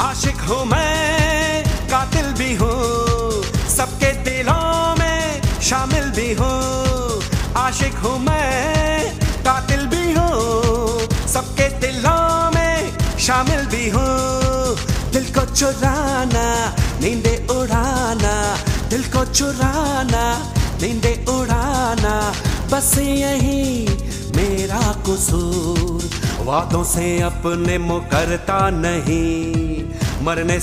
आशिक हूँ मैं, कातिल भी हूँ, सबके दिलों में शामिल भी हूँ। आशिक हूँ मैं, कातिल भी हूँ, सबके दिलों में शामिल भी हूँ। दिल को चुराना, नींदे उड़ाना, दिल को चुराना, नींदे उड़ाना, बस यही मेरा कसूर। वादों से अपने मुकरता नहीं, मरने